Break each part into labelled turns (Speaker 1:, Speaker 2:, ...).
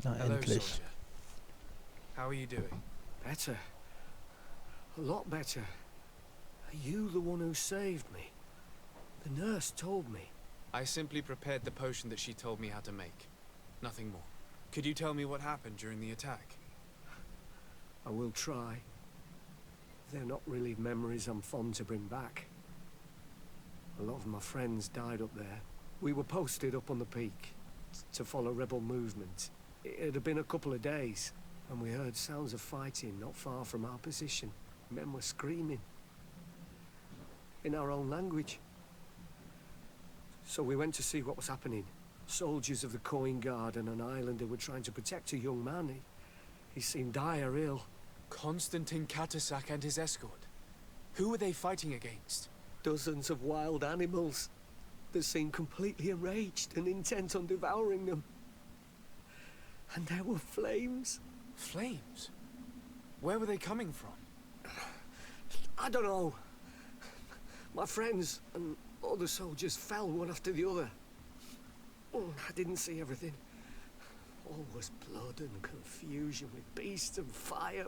Speaker 1: Na
Speaker 2: Hello,
Speaker 1: endlich.
Speaker 2: soldier. How are you doing?
Speaker 3: Better. A lot better. Are you the one who saved me? The nurse told me.
Speaker 2: I simply prepared the potion that she told me how to make. Nothing more. Could you tell me what happened during the attack?
Speaker 3: I will try. They're not really memories I'm fond to bring back. A lot of my friends died up there. We were posted up on the peak to follow rebel movement. It had been a couple of days, and we heard sounds of fighting not far from our position. Men were screaming. In our own language. So we went to see what was happening. Soldiers of the Coin Guard and an islander were trying to protect a young man. He seemed dire ill.
Speaker 2: Constantine Katasak and his escort. Who were they fighting against?
Speaker 3: Dozens of wild animals that seemed completely enraged and intent on devouring them. And there were flames.
Speaker 2: Flames? Where were they coming from?
Speaker 3: I don't know. My friends and other soldiers fell one after the other. I didn't see everything. All was blood and confusion with beasts and fire.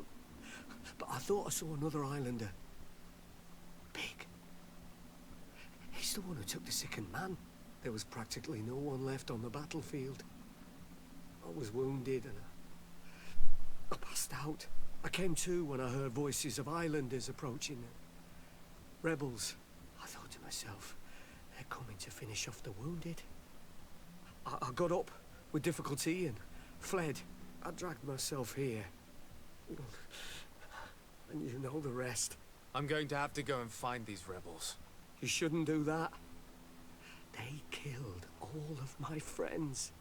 Speaker 3: But I thought I saw another islander. Big. He's the one who took the sickened man. There was practically no one left on the battlefield. I was wounded and I passed out. I came to when I heard voices of islanders approaching. Rebels. I thought to myself, they're coming to finish off the wounded. I got up with difficulty and fled. I dragged myself here. And you know the rest.
Speaker 2: I'm going to have to go and find these rebels.
Speaker 3: You shouldn't do that. They killed all of my friends.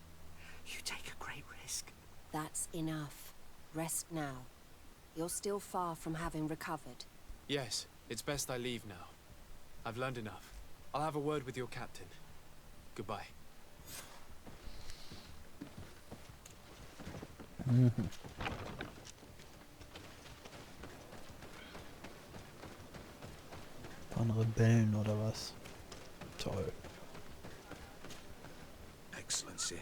Speaker 3: You take a great risk.
Speaker 4: That's enough. Rest now. You're still far from having recovered.
Speaker 2: Yes, it's best I leave now. I've learned enough. I'll have a word with your captain. Goodbye.
Speaker 1: Von Rebellen oder was? Toll.
Speaker 5: Excellency,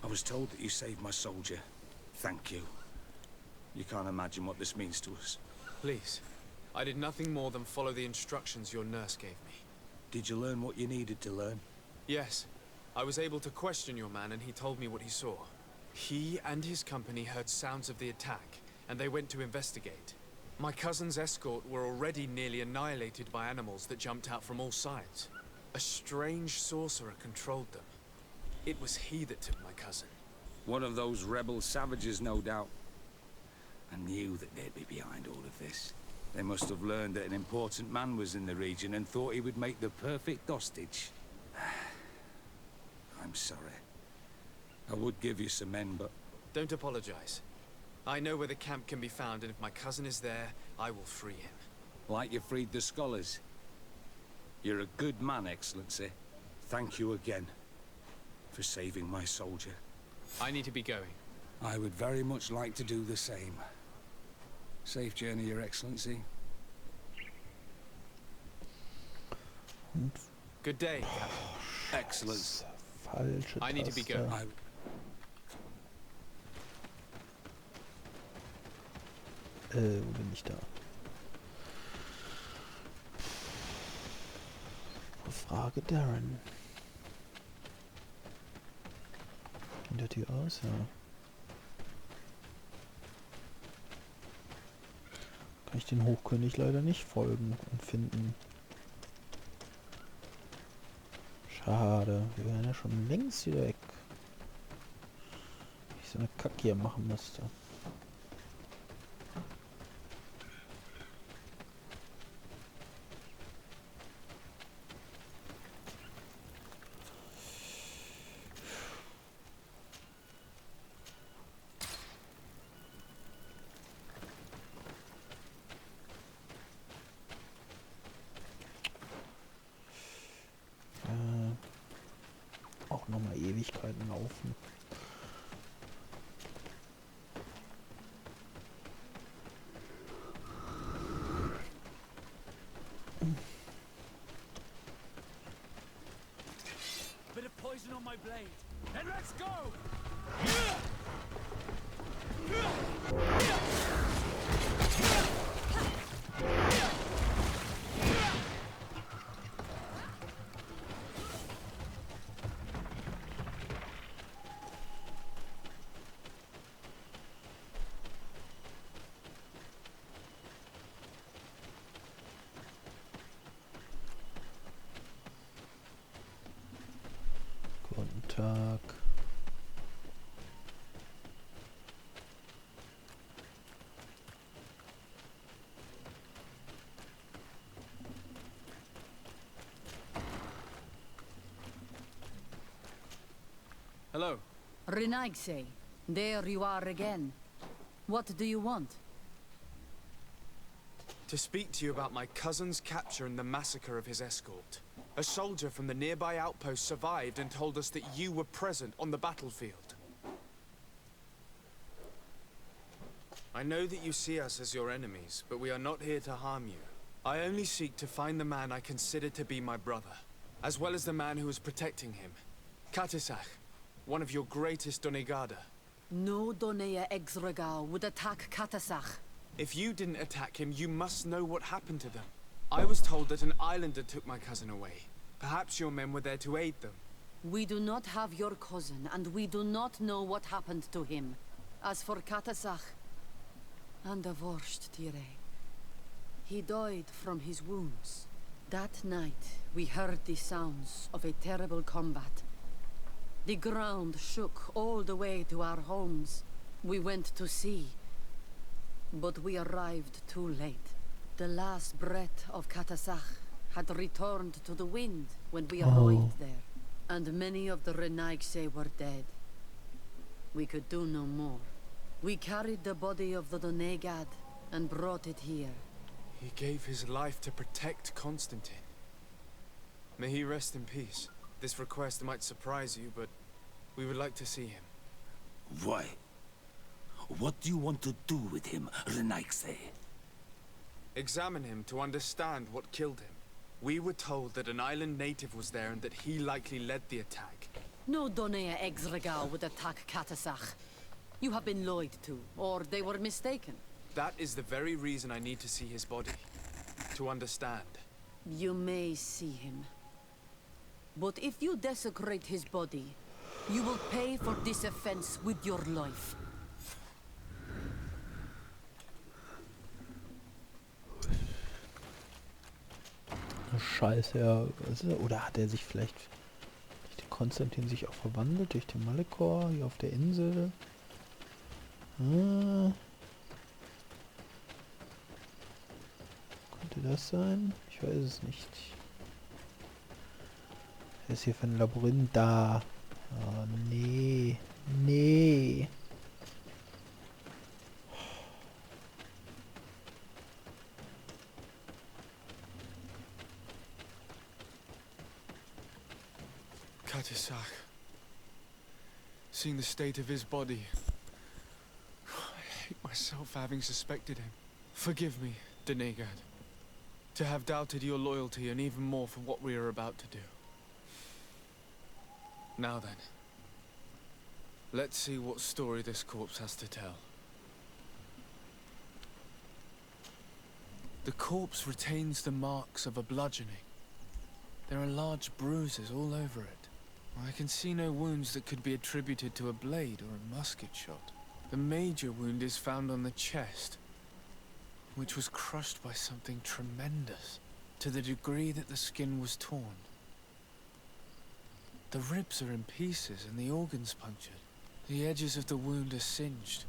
Speaker 5: I was told that you saved my soldier. Thank you. You can't imagine what this means to us.
Speaker 2: Please. I did nothing more than follow the instructions your nurse gave me.
Speaker 5: Did you learn what you needed to learn?
Speaker 2: Yes. I was able to question your man and he told me what he saw. He and his company heard sounds of the attack, and they went to investigate. My cousin's escort were already nearly annihilated by animals that jumped out from all sides. A strange sorcerer controlled them. It was he that took my cousin.
Speaker 5: One of those rebel savages, no doubt. I knew that they'd be behind all of this. They must have learned that an important man was in the region and thought he would make the perfect hostage. I'm sorry. I would give you some men, but...
Speaker 2: Don't apologize. I know where the camp can be found, and if my cousin is there, I will free him.
Speaker 5: Like you freed the scholars. You're a good man, Excellency. Thank you again for saving my soldier.
Speaker 2: I need to be going.
Speaker 5: I would very much like to do the same. Safe journey, Your Excellency.
Speaker 2: Good day.
Speaker 5: Excellent.
Speaker 1: Falsche
Speaker 2: I need to be
Speaker 1: Taste.
Speaker 2: going.
Speaker 1: Wo bin ich da? Frage Darren. Hinter Tür aus, ja. Kann ich den Hochkönig leider nicht folgen und finden. Schade, wir wären ja schon längst wieder weg. Ich so eine Kacke hier machen müsste. Auch nochmal Ewigkeiten laufen.
Speaker 6: Bit of poison on my blade, and let's go!
Speaker 1: Tag.
Speaker 2: Hello.
Speaker 6: Renaigse, there you are again. What do you want?
Speaker 2: To speak to you about my cousin's capture and the massacre of his escort. A soldier from the nearby outpost survived and told us that you were present on the battlefield. I know that you see us as your enemies, but we are not here to harm you. I only seek to find the man I consider to be my brother, as well as the man who is protecting him. Katisach, one of your greatest Donegada.
Speaker 6: No Donea Exregal would attack Katasach.
Speaker 2: If you didn't attack him, you must know what happened to them. I was told that an islander took my cousin away. Perhaps your men were there to aid them.
Speaker 6: We do not have your cousin, and we do not know what happened to him. As for Katasach, and the Vorst Tire, he died from his wounds. That night, we heard the sounds of a terrible combat. The ground shook all the way to our homes. We went to see, but we arrived too late. The last breath of Katasach had returned to the wind when we arrived there, and many of the Renaigse were dead. We could do no more. We carried the body of the Donegad and brought it here.
Speaker 2: He gave his life to protect Constantine. May he rest in peace. This request might surprise you, but we would like to see him.
Speaker 5: Why? What do you want to do with him, Renaigse?
Speaker 2: Examine him to understand what killed him. We were told that an island native was there and that he likely led the attack.
Speaker 6: No Donea Exregal would attack Katasach. You have been lied to, or they were mistaken.
Speaker 2: That is the very reason I need to see his body. To understand.
Speaker 6: You may see him. But if you desecrate his body, you will pay for this offense with your life.
Speaker 1: Scheiße, ja. Oder hat er sich vielleicht durch den Konstantin sich auch verwandelt? Durch den Malekor hier auf der Insel? Könnte das sein? Ich weiß es nicht. Was ist hier für ein Labyrinth da? Oh, nee. Nee.
Speaker 2: Katisach. Seeing the state of his body, I hate myself for having suspected him. Forgive me, Donegad, to have doubted your loyalty and even more for what we are about to do. Now then, let's see what story this corpse has to tell. The corpse retains the marks of a bludgeoning. There are large bruises all over it. I can see no wounds that could be attributed to a blade or a musket shot. The major wound is found on the chest, which was crushed by something tremendous, to the degree that the skin was torn. The ribs are in pieces and the organs punctured. The edges of the wound are singed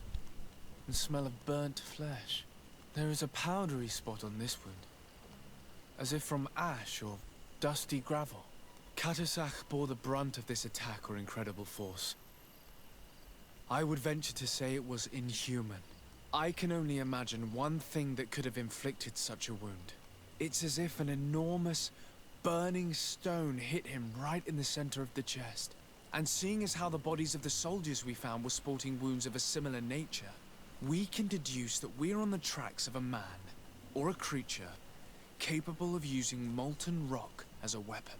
Speaker 2: and smell of burnt flesh. There is a powdery spot on this wound, as if from ash or dusty gravel. Katasach bore the brunt of this attack or incredible force. I would venture to say it was inhuman. I can only imagine one thing that could have inflicted such a wound. It's as if an enormous, burning stone hit him right in the center of the chest. And seeing as how the bodies of the soldiers we found were sporting wounds of a similar nature, we can deduce that we're on the tracks of a man, or a creature, capable of using molten rock as a weapon.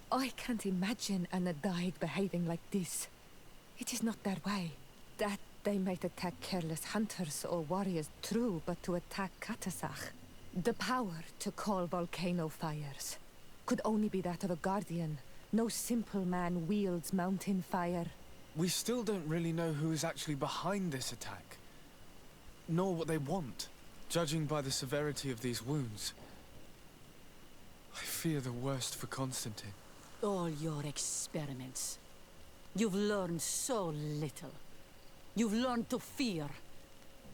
Speaker 7: I can't imagine an Adaig behaving like this. It is not their way. That they might attack careless hunters or warriors, true, but to attack Katasach, the power to call volcano fires, could only be that of a guardian. No simple man wields mountain fire.
Speaker 2: We still don't really know who is actually behind this attack, nor what they want. Judging by the severity of these wounds, I fear the worst for Constantine.
Speaker 6: All your experiments. You've learned so little. You've learned to fear.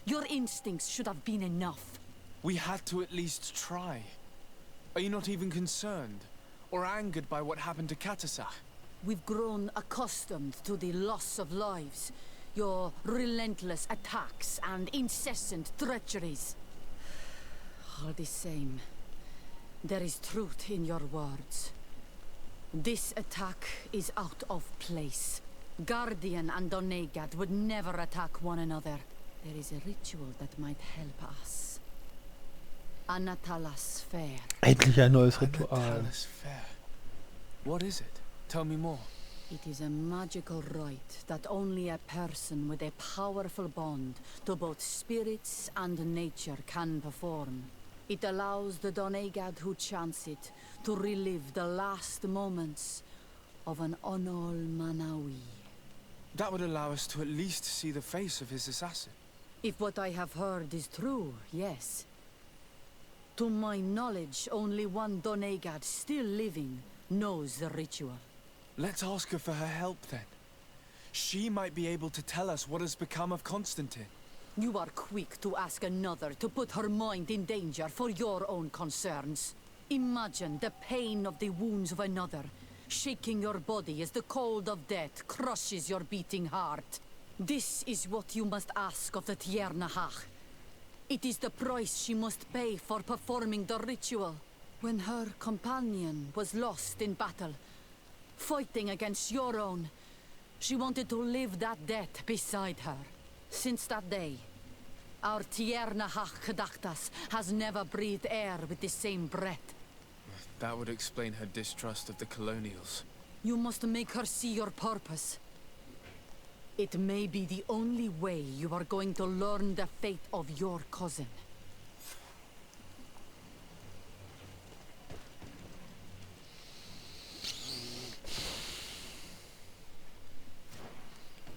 Speaker 6: Your instincts should have been enough.
Speaker 2: We had to at least try. Are you not even concerned or angered by what happened to Katasach?
Speaker 6: We've grown accustomed to the loss of lives, your relentless attacks and incessant treacheries. All the same, there is truth in your words. This attack is out of place. Guardian and Donegad would never attack one another. There is a ritual that might help us. Anatalas Fair.
Speaker 1: Endlich ein neues Ritual.
Speaker 2: Anatalas Fair. What is it? Tell me more.
Speaker 6: It is a magical rite that only a person with a powerful bond to both spirits and nature can perform. It allows the Donegad who chants it to relive the last moments of an Onol Manawi.
Speaker 2: That would allow us to at least see the face of his assassin.
Speaker 6: If what I have heard is true, yes. To my knowledge, only one Donegad still living knows the ritual.
Speaker 2: Let's ask her for her help then. She might be able to tell us what has become of Constantine.
Speaker 6: You are quick to ask another to put her mind in danger for your own concerns. Imagine the pain of the wounds of another, shaking your body as the cold of death crushes your beating heart. This is what you must ask of the Tiernahach. It is the price she must pay for performing the ritual. When her companion was lost in battle, fighting against your own, she wanted to live that death beside her. Since that day, our Tiernahach Kedachtas has never breathed air with the same breath.
Speaker 2: That would explain her distrust of the colonials.
Speaker 6: You must make her see your purpose. It may be the only way you are going to learn the fate of your cousin.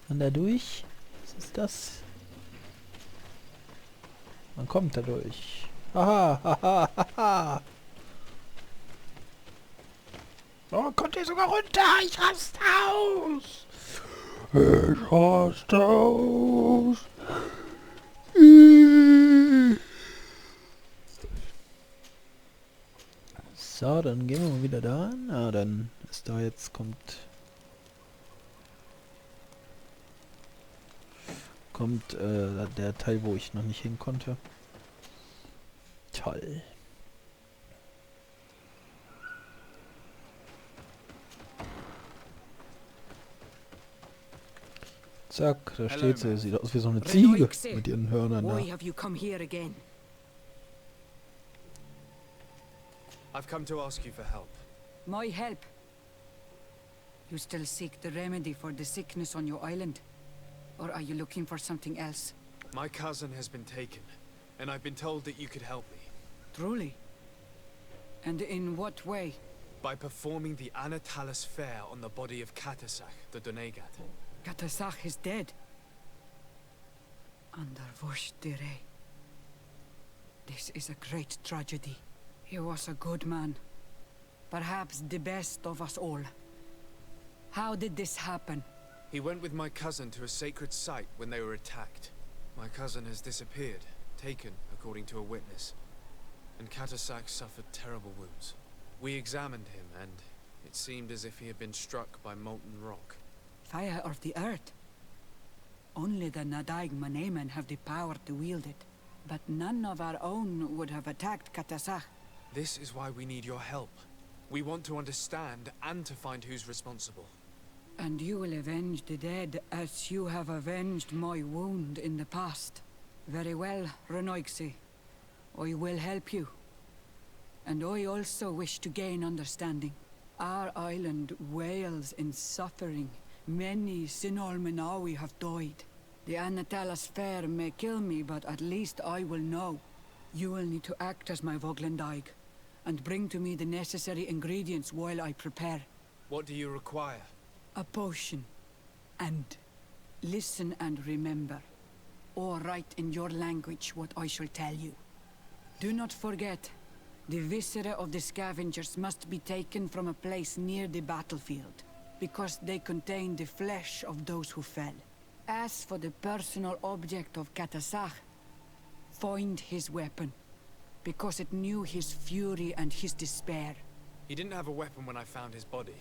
Speaker 1: Und dadurch, was ist das? Man kommt dadurch. Haha, haha, haha. Oh, kommt hier sogar runter. Ich raste aus. Ich raste aus. So, dann gehen wir mal wieder da an. Ah, dann ist da jetzt, kommt der Teil, wo ich noch nicht hin konnte. Toll. Zack, da steht sie. Sieht aus wie so eine Ziege mit ihren Hörnern da.
Speaker 8: Why have you come here again?
Speaker 2: I've come to ask you for help.
Speaker 8: My help? You still seek the remedy for the sickness on your island? Or are you looking for something else?
Speaker 2: My cousin has been taken, and I've been told that you could help me.
Speaker 8: Truly? And in what way?
Speaker 2: By performing the Anatalas Fair on the body of Katasach, the Donegad.
Speaker 8: Katasach is dead. Underwurshtire. This is a great tragedy. He was a good man. Perhaps the best of us all. How did this happen?
Speaker 2: He went with my cousin to a sacred site when they were attacked. My cousin has disappeared, taken, according to a witness. And Katasach suffered terrible wounds. We examined him, and it seemed as if he had been struck by molten rock.
Speaker 8: Fire of the earth. Only the Nadaig Manemen have the power to wield it. But none of our own would have attacked Katasach.
Speaker 2: This is why we need your help. We want to understand and to find who's responsible.
Speaker 8: And you will avenge the dead as you have avenged my wound in the past. Very well, Renoixi. I will help you. And I also wish to gain understanding. Our island wails in suffering. Many Sinol Menawi have died. The Anatalas Fair may kill me, but at least I will know. You will need to act as my Voglendaig, and bring to me the necessary ingredients while I prepare.
Speaker 2: What do you require?
Speaker 8: A potion. And listen and remember, or write in your language what I shall tell you. Do not forget, the viscera of the scavengers must be taken from a place near the battlefield. because they contain the flesh of those who fell. As for the personal object of Katasach, find his weapon, because it knew his fury and his despair.
Speaker 2: He didn't have a weapon when I found his body.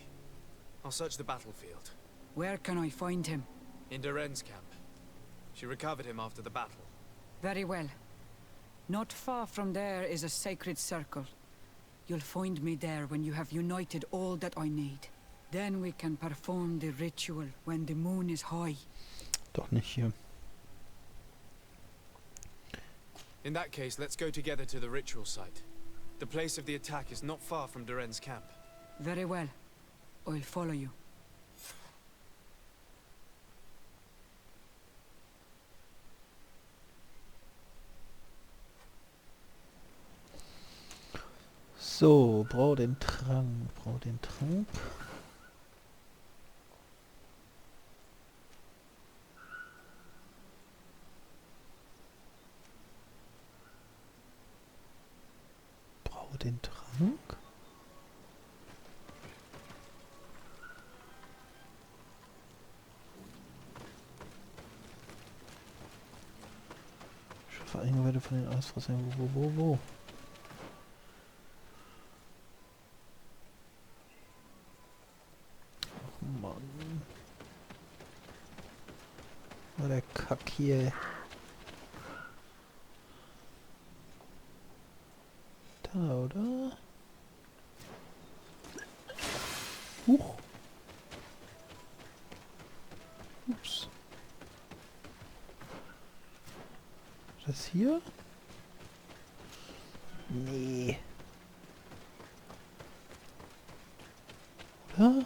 Speaker 2: I'll search the battlefield.
Speaker 8: Where can I find him?
Speaker 2: In Duren's camp. She recovered him after the battle.
Speaker 8: Very well. Not far from there is a sacred circle. You'll find me there when you have united all that I need. Then we can perform the ritual when the moon is high.
Speaker 1: Doch nicht hier.
Speaker 2: In that case, let's go together to the ritual site. The place of the attack is not far from Duren's camp.
Speaker 8: Very well. I'll follow you.
Speaker 1: So, brauch den Trank. Brauch den Trank. Brauch den Trank. Schaffe Eingeweide von den Ausfressern. Wo? Mann. War der Kack hier. Da, oder? Huch. Ups. Das hier? Nee. Oder?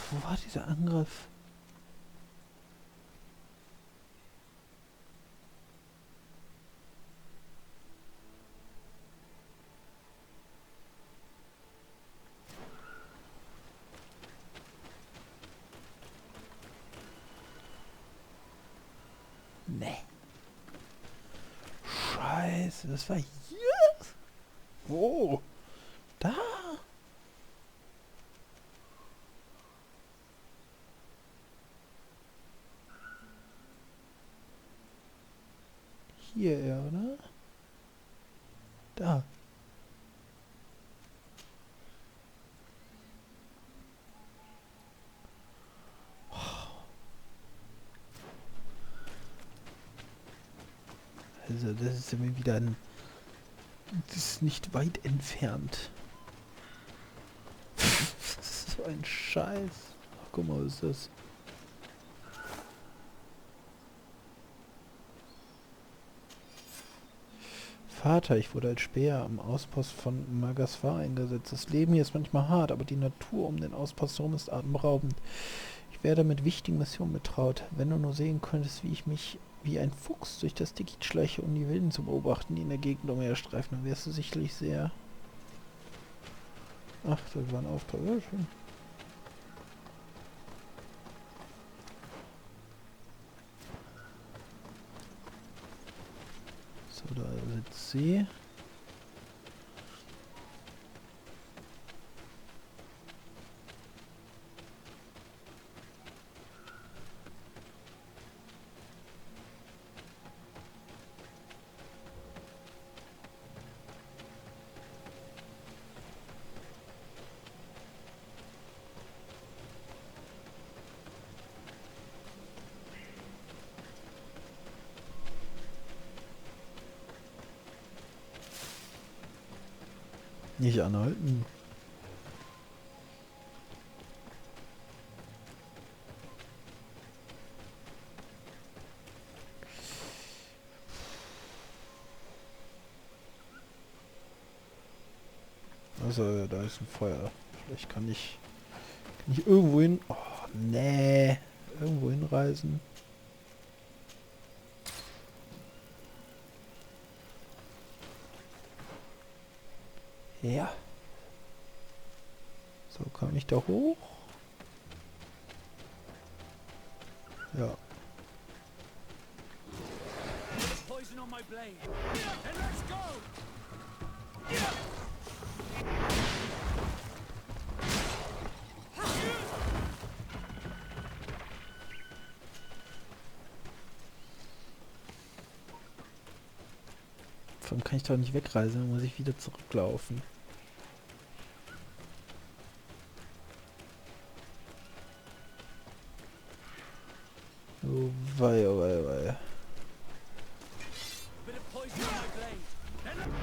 Speaker 1: Wo war dieser Angriff? Nee. Scheiße, das war hier? Wo? Da? Hier, ja, oder? Da. Also, das ist ja wieder ein... Das ist nicht weit entfernt. So ein Scheiß. Ach, guck mal, was ist das? Vater, ich wurde als Späher am Auspost von Magasvar eingesetzt. Das Leben hier ist manchmal hart, aber die Natur um den Auspost herum ist atemberaubend. Ich werde mit wichtigen Missionen betraut. Wenn du nur sehen könntest, wie ich mich wie ein Fuchs durch das Dickicht schleiche, um die Wilden zu beobachten, die in der Gegend umherstreifen, dann wärst du sicherlich sehr... Ach, das war ein Auftrag. Ja, schön. So, da sitzt sie. Nicht anhalten. Also, da ist ein Feuer. Vielleicht kann ich irgendwo hin... Oh, nee. Irgendwo hinreisen. Ja. So, kann ich da hoch? Ja.
Speaker 5: on my blade. And let's go!
Speaker 1: Vor allem kann ich doch nicht wegreisen, dann muss ich wieder zurücklaufen. Oh wei, oh wei, oh wei.
Speaker 5: Bit of poison on my blade. And let's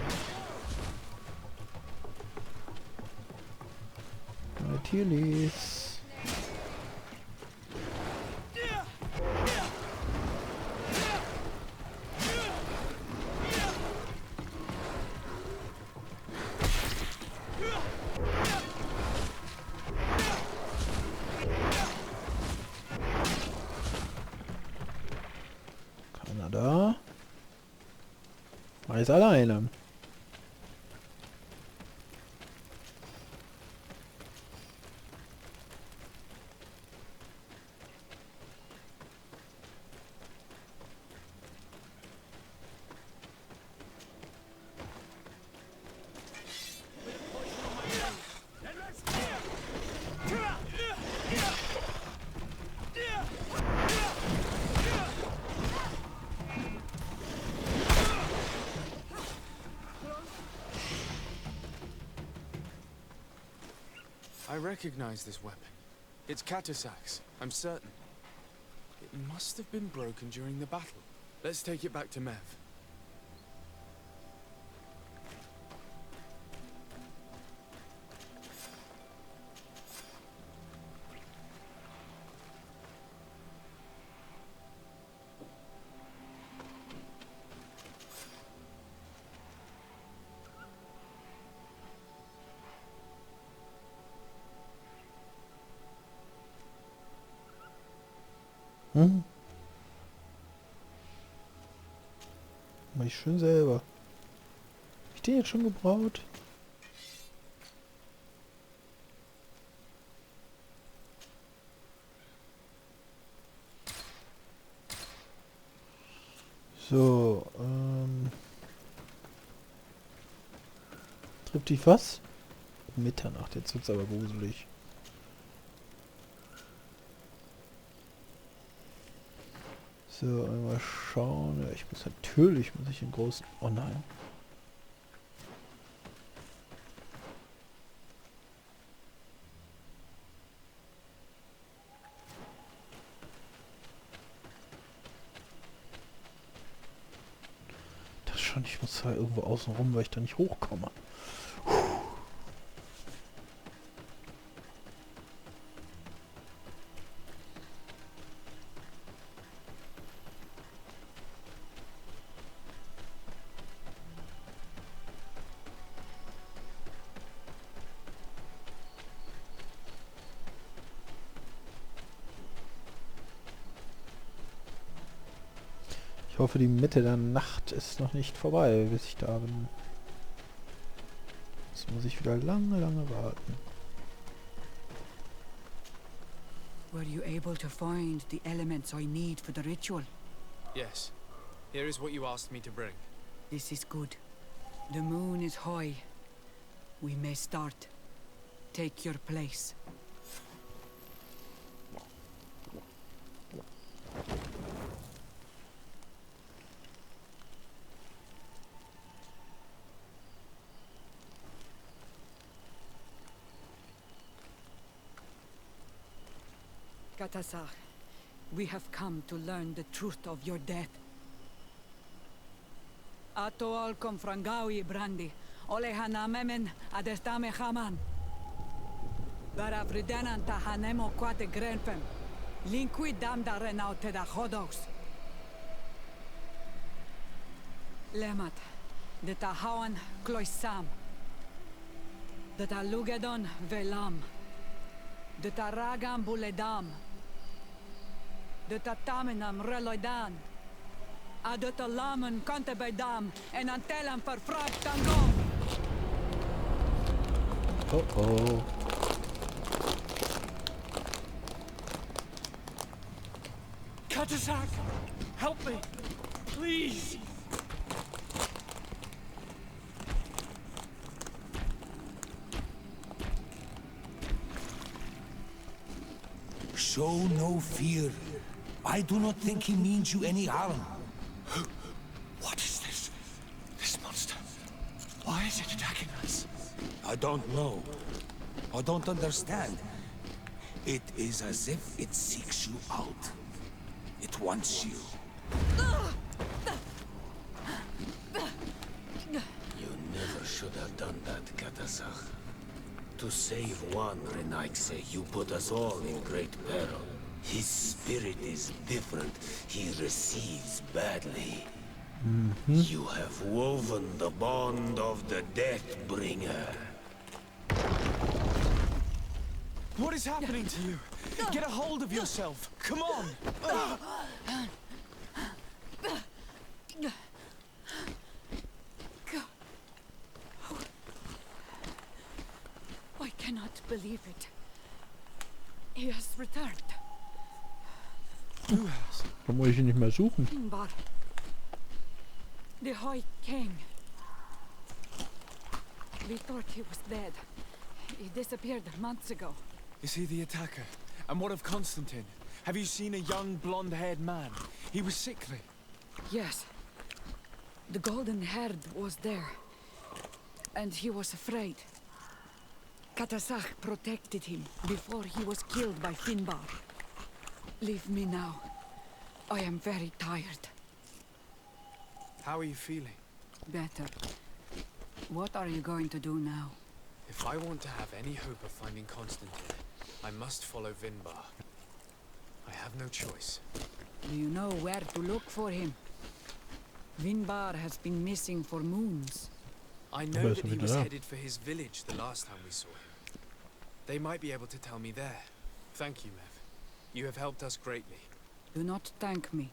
Speaker 1: Natürlich. Kanada. Alles alleine.
Speaker 2: I recognize this weapon. It's Katasak's, I'm certain. It must have been broken during the battle. Let's take it back to Mev.
Speaker 1: Hm? Mach ich schön selber. Hab ich den jetzt schon gebraut? So, trifft dich was? Mitternacht, jetzt wird's aber gruselig. So, einmal schauen. Ja, ich muss ich in großen... Oh nein. Das schon, ich muss da irgendwo außen rum, weil ich da nicht hochkomme. Ich hoffe, die Mitte der Nacht ist noch nicht vorbei, bis ich da bin. Jetzt muss ich wieder lange, lange warten.
Speaker 8: Were you able to find the elements I need for the ritual?
Speaker 2: Yes. Here is what you asked me to bring.
Speaker 8: This is good. The moon is high. We may start. Take your place. Katasar, we have come to learn the truth of your death. Ato al confrangawi brandi, ole hanamemen adestame haman. Baravridenan tahanemo quate grenfem, linqui damda renaute da hodos. Lemat, de tahawan kloisam, de talugedon velam, de taragam buledam, de tatamenam reloidan, a de talamen kantebedam, en antelam verfragtangom.
Speaker 1: Oh oh.
Speaker 5: Katasak! Help me! Please! Show no fear. I do not think he means you any harm.
Speaker 3: What is this? This monster. Why is it attacking us?
Speaker 5: I don't know. I don't understand. It is as if it seeks you out. It wants you.
Speaker 9: You never should have done that, Katasach. To save one Renaigse, you put us all in great peril. His spirit is different. He receives badly. You have woven the bond of the Deathbringer.
Speaker 2: What is happening to you? Get a hold of yourself. Come on.
Speaker 8: I cannot believe it. He has returned.
Speaker 2: Who has?
Speaker 1: Warum muss ich ihn nicht mehr suchen?
Speaker 8: Finbar. The High King. We thought he was dead. He disappeared months ago.
Speaker 2: Is he the attacker? And what of Constantine? Have you seen a young blonde-haired man? He was sickly.
Speaker 8: Yes. The golden haired was there. And he was afraid. Katasach protected him before he was killed by Finbar. Leave me now. I am very tired.
Speaker 2: How are you feeling?
Speaker 8: Better. What are you going to do now?
Speaker 2: If I want to have any hope of finding Constantine, I must follow Vinbar. I have no choice.
Speaker 8: Do you know where to look for him? Vinbar has been missing for moons.
Speaker 2: I know that he was headed for his village the last time we saw him. They might be able to tell me there. Thank you, Mev. You have helped us greatly.
Speaker 8: Do not thank me.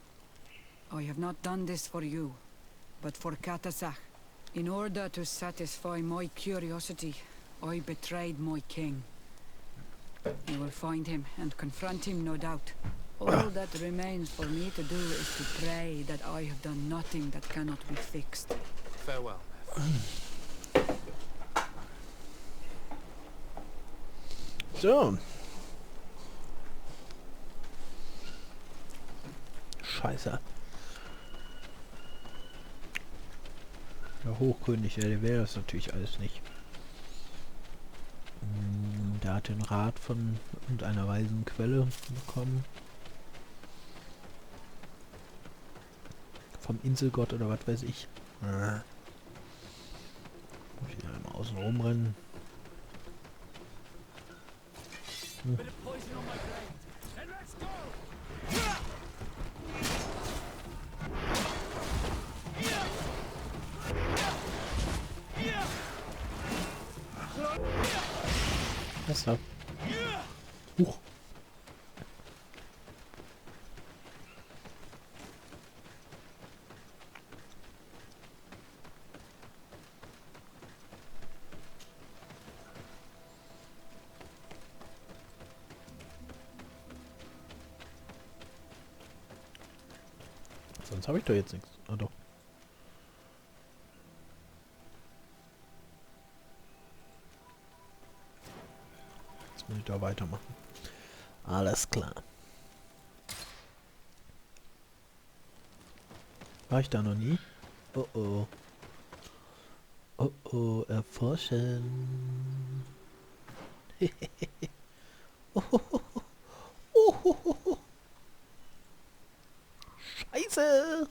Speaker 8: I have not done this for you, but for Katasach. In order to satisfy my curiosity, I betrayed my king. You will find him and confront him, no doubt. All that remains for me to do is to pray that I have done nothing that cannot be fixed.
Speaker 2: Farewell, Mev.
Speaker 1: So. Scheiße. Der Hochkönig, ja, der wäre das natürlich alles nicht. Der hat den Rat von irgendeiner weisen Quelle bekommen. Vom Inselgott oder was weiß ich. Muss ich einmal außen rumrennen. Besser. Huch. Sonst habe ich doch jetzt nichts. Ah, doch. Jetzt muss ich da weitermachen. Alles klar. War ich da noch nie? Oh oh. Oh oh, erforschen. Oh, oh, oh, oh, oh, oh. Scheiße!